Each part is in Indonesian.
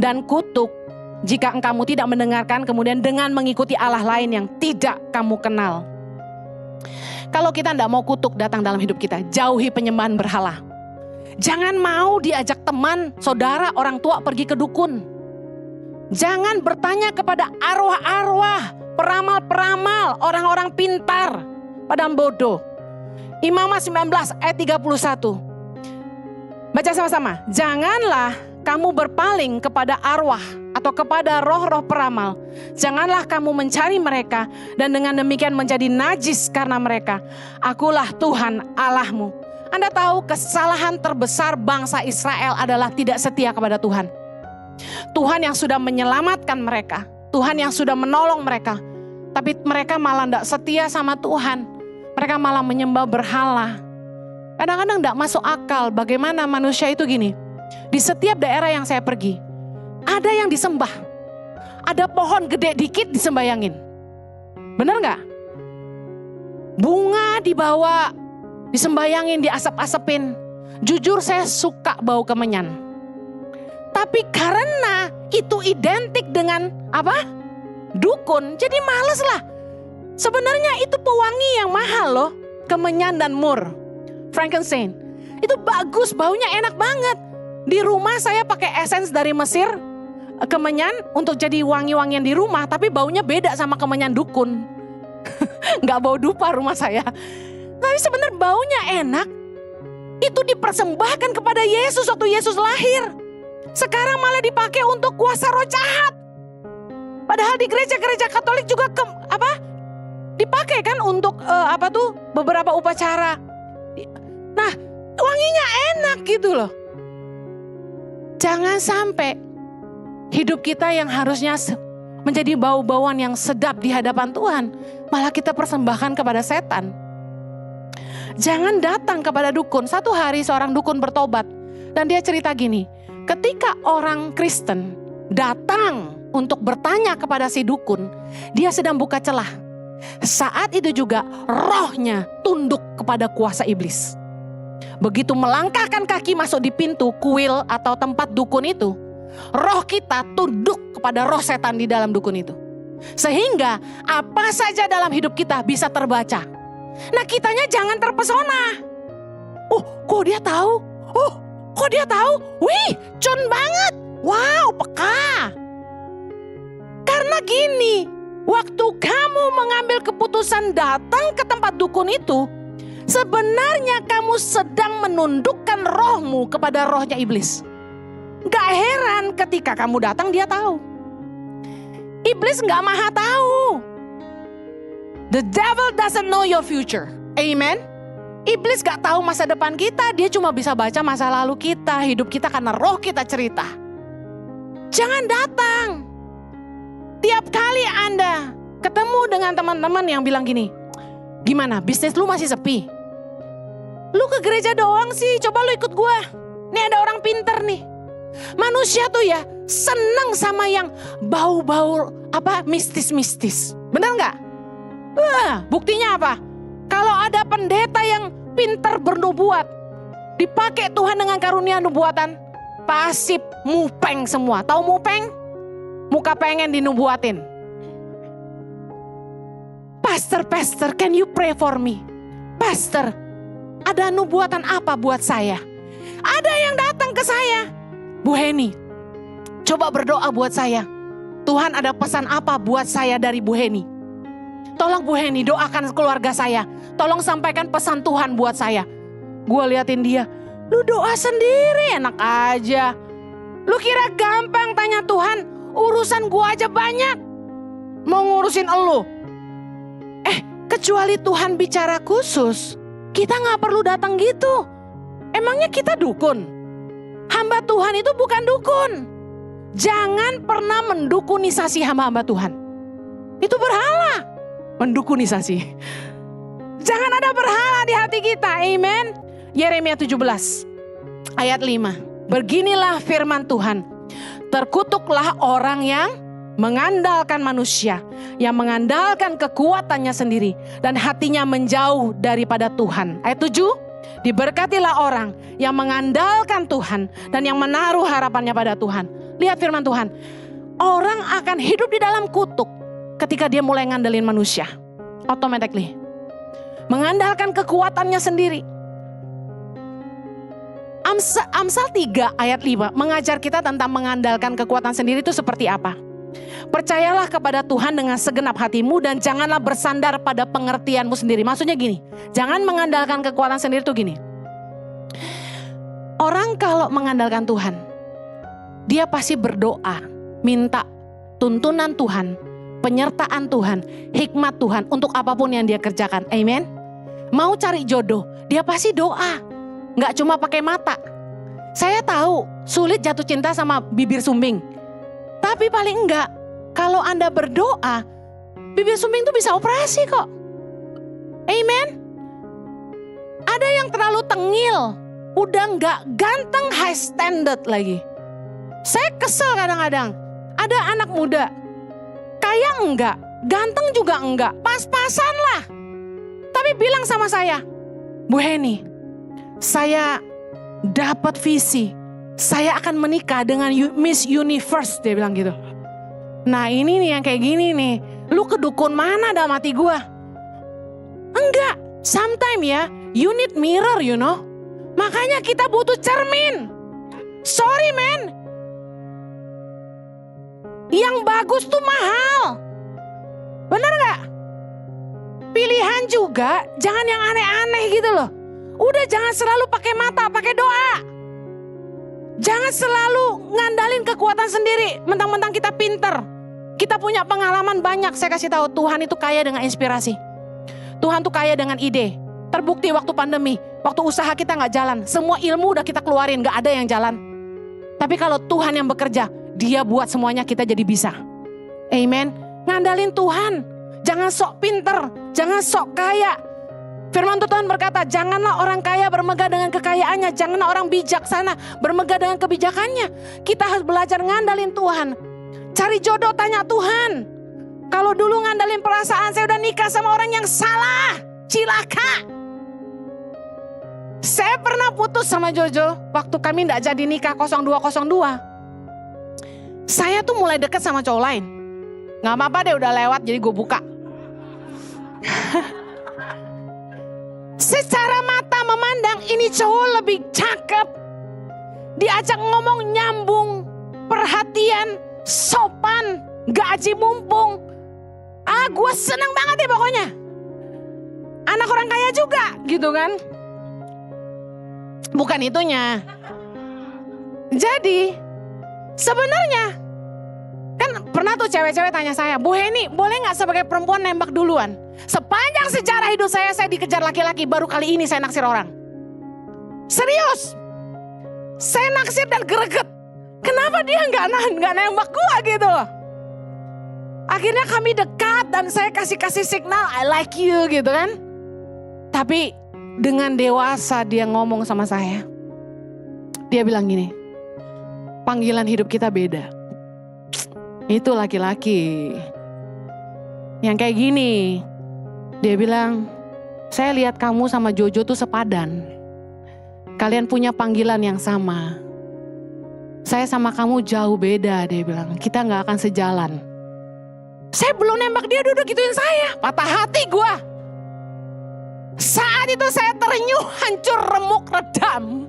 dan kutuk jika engkau tidak mendengarkan kemudian dengan mengikuti Allah lain yang tidak kamu kenal. Kalau kita tidak mau kutuk datang dalam hidup kita, jauhi penyembahan berhala. Jangan mau diajak teman, saudara, orang tua pergi ke dukun. Jangan bertanya kepada arwah-arwah, peramal-peramal, orang-orang pintar, padahal bodoh. Imamat 19 ayat 31. Baca sama-sama. Janganlah kamu berpaling kepada arwah atau kepada roh-roh peramal. Janganlah kamu mencari mereka dan dengan demikian menjadi najis karena mereka. Akulah Tuhan Allahmu. Anda tahu kesalahan terbesar bangsa Israel adalah tidak setia kepada Tuhan. Tuhan yang sudah menyelamatkan mereka. Tuhan yang sudah menolong mereka. Tapi mereka malah tidak setia sama Tuhan. Mereka malah menyembah berhala. Kadang-kadang tidak masuk akal bagaimana manusia itu gini. Di setiap daerah yang saya pergi, ada yang disembah. Ada pohon gede dikit disembayangin. Benar nggak? Bunga dibawa, disembayangin, diasap-asepin. Jujur saya suka bau kemenyan. Tapi karena itu identik dengan apa? Dukun, jadi males lah. Sebenarnya itu pewangi yang mahal loh. Kemenyan dan mur, frankincense. Itu bagus, baunya enak banget. Di rumah saya pakai essence dari Mesir, kemenyan untuk jadi wangi-wangian di rumah. Tapi baunya beda sama kemenyan dukun. Nggak bau dupa rumah saya. Tapi sebenarnya baunya enak. Itu dipersembahkan kepada Yesus waktu Yesus lahir. Sekarang malah dipakai untuk kuasa roh jahat. Padahal di gereja-gereja Katolik juga dipakai kan untuk beberapa upacara. Nah, wanginya enak gitu loh. Jangan sampai hidup kita yang harusnya menjadi bau-bauan yang sedap di hadapan Tuhan, malah kita persembahkan kepada setan. Jangan datang kepada dukun. Satu hari seorang dukun bertobat dan dia cerita gini, ketika orang Kristen datang untuk bertanya kepada si dukun, dia sedang buka celah. Saat itu juga rohnya tunduk kepada kuasa iblis. Begitu melangkahkan kaki masuk di pintu kuil atau tempat dukun itu, roh kita tunduk kepada roh setan di dalam dukun itu. Sehingga apa saja dalam hidup kita bisa terbaca. Nah, kitanya jangan terpesona. Kok dia tahu? Kok dia tahu? Wih, con banget. Wow, peka. Karena gini, waktu kamu mengambil keputusan datang ke tempat dukun itu, sebenarnya kamu sedang menundukkan rohmu kepada rohnya iblis. Gak heran ketika kamu datang dia tahu. Iblis gak maha tahu. The devil doesn't know your future. Amen. Iblis gak tahu masa depan kita. Dia cuma bisa baca masa lalu kita, hidup kita karena roh kita cerita. Jangan datang. Tiap kali Anda ketemu dengan teman-teman yang bilang gini, gimana bisnis lu masih sepi? Lu ke gereja doang sih, coba lu ikut gua. Nih ada orang pinter nih. Manusia tuh ya senang sama yang bau-bau mistis-mistis. Benar nggak? Buktinya apa? Kalau ada pendeta yang pinter bernubuat, dipakai Tuhan dengan karunia nubuatan, pasti mupeng semua. Tahu mupeng? Muka pengen dinubuatin. Pastor, can you pray for me? Pastor, ada nubuatan apa buat saya? Ada yang datang ke saya. Bu Heni, coba berdoa buat saya. Tuhan ada pesan apa buat saya dari Bu Heni? Tolong Bu Heni doakan keluarga saya. Tolong sampaikan pesan Tuhan buat saya. Gue liatin dia. Lu doa sendiri enak aja. Lu kira gampang tanya Tuhan? Urusan gue aja banyak. Mau ngurusin elu. Kecuali Tuhan bicara khusus, kita gak perlu datang gitu. Emangnya kita dukun? Hamba Tuhan itu bukan dukun. Jangan pernah mendukunisasi hamba-hamba Tuhan. Itu berhala. Mendukunisasi. Jangan ada berhala di hati kita. Amen. Yeremia 17 ayat 5. Beginilah firman Tuhan. Terkutuklah orang yang mengandalkan manusia, yang mengandalkan kekuatannya sendiri dan hatinya menjauh daripada Tuhan. Ayat 7, diberkatilah orang yang mengandalkan Tuhan dan yang menaruh harapannya pada Tuhan. Lihat firman Tuhan. Orang akan hidup di dalam kutuk ketika dia mulai ngandelin manusia. Automatically. Mengandalkan kekuatannya sendiri. Amsal 3 ayat 5 mengajar kita tentang mengandalkan kekuatan sendiri itu seperti apa. Percayalah kepada Tuhan dengan segenap hatimu dan janganlah bersandar pada pengertianmu sendiri. Maksudnya gini, jangan mengandalkan kekuatan sendiri tuh gini. Orang kalau mengandalkan Tuhan, dia pasti berdoa, minta tuntunan Tuhan, penyertaan Tuhan, hikmat Tuhan untuk apapun yang dia kerjakan. Amen. Mau cari jodoh, dia pasti doa. Nggak cuma pakai mata. Saya tahu sulit jatuh cinta sama bibir sumbing. Tapi paling enggak, kalau Anda berdoa, bibir sumbing itu bisa operasi kok. Amen. Ada yang terlalu tengil, udah nggak ganteng high standard lagi. Saya kesel kadang-kadang. Ada anak muda, kaya enggak, ganteng juga enggak, pas-pasan lah. Tapi bilang sama saya, Bu Heni, saya dapat visi, saya akan menikah dengan Miss Universe, dia bilang gitu. Nah ini nih yang kayak gini nih, lu kedukun mana dalam hati gua? Enggak, sometimes ya, you need mirror you know. Makanya kita butuh cermin. Sorry man. Yang bagus tuh mahal. Bener gak? Pilihan juga jangan yang aneh-aneh gitu loh. Udah jangan selalu pakai mata, pakai doa. Jangan selalu ngandalin kekuatan sendiri. Mentang-mentang kita pinter. Kita punya pengalaman banyak. Saya kasih tahu Tuhan itu kaya dengan inspirasi. Tuhan tuh kaya dengan ide. Terbukti waktu pandemi. Waktu usaha kita gak jalan. Semua ilmu udah kita keluarin, gak ada yang jalan. Tapi kalau Tuhan yang bekerja, Dia buat semuanya kita jadi bisa. Amen. Ngandalin Tuhan. Jangan sok pinter. Jangan sok kaya. Firman Tuhan berkata, janganlah orang kaya bermegah dengan kekayaannya. Janganlah orang bijaksana bermegah dengan kebijakannya. Kita harus belajar ngandalin Tuhan. Cari jodoh, tanya Tuhan. Kalau dulu ngandalin perasaan, saya udah nikah sama orang yang salah. Cilaka. Saya pernah putus sama Jojo. Waktu kami gak jadi nikah 0202. Saya tuh mulai deket sama cowok lain. Gak apa-apa deh udah lewat jadi gue buka. Secara mata memandang ini cowok lebih cakep. Diajak ngomong nyambung. Perhatian, sopan, gaji mumpung. Gue seneng banget deh pokoknya. Anak orang kaya juga gitu kan. Bukan itunya. Jadi sebenarnya kan pernah tuh cewek-cewek tanya saya, Bu Heni boleh gak sebagai perempuan nembak duluan? Sepanjang sejarah hidup saya dikejar laki-laki, baru kali ini saya naksir orang. Serius. Saya naksir dan greget. Kenapa dia gak nembak gua gitu loh. Akhirnya kami dekat dan saya kasih signal I like you gitu kan. Tapi dengan dewasa dia ngomong sama saya. Dia bilang gini, panggilan hidup kita beda. Itu laki-laki. Yang kayak gini. Dia bilang, saya lihat kamu sama Jojo tuh sepadan. Kalian punya panggilan yang sama. Saya sama kamu jauh beda, dia bilang. Kita gak akan sejalan. Saya belum nembak dia, udah gituin saya. Patah hati gua. Saat itu saya terenyuh, hancur, remuk, redam.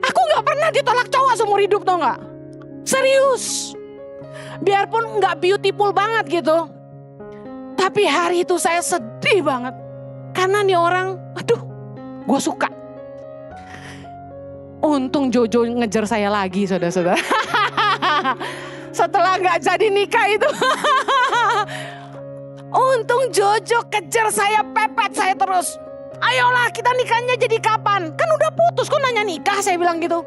Aku gak pernah ditolak cowok seumur hidup, tau gak? Serius. Biarpun gak beautiful banget gitu. Tapi hari itu saya sedih banget. Karena nih orang, aduh, gue suka. Untung Jojo ngejar saya lagi, saudara-saudara. Setelah gak jadi nikah itu. Untung Jojo kejar saya, pepet saya terus. Ayolah kita nikahnya jadi kapan? Kan udah putus, kok nanya nikah, saya bilang gitu.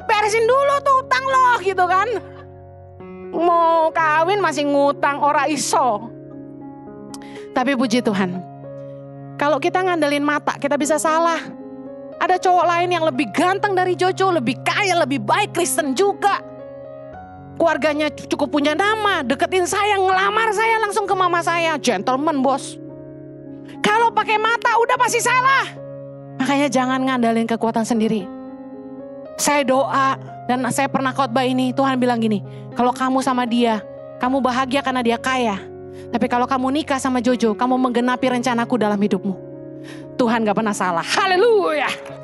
Beresin dulu tuh utang lo gitu kan. Mau kawin masih ngutang, ora iso. Tapi puji Tuhan. Kalau kita ngandelin mata, kita bisa salah. Ada cowok lain yang lebih ganteng dari Jojo, lebih kaya, lebih baik, Kristen juga. Keluarganya cukup punya nama, deketin saya, ngelamar saya langsung ke mama saya. Gentleman bos. Kalau pakai mata udah pasti salah. Makanya jangan ngandalin kekuatan sendiri. Saya doa dan saya pernah khotbah ini, Tuhan bilang gini, kalau kamu sama dia, kamu bahagia karena dia kaya. Tapi kalau kamu nikah sama Jojo, kamu menggenapi rencanaku dalam hidupmu. Tuhan gak pernah salah. Haleluya.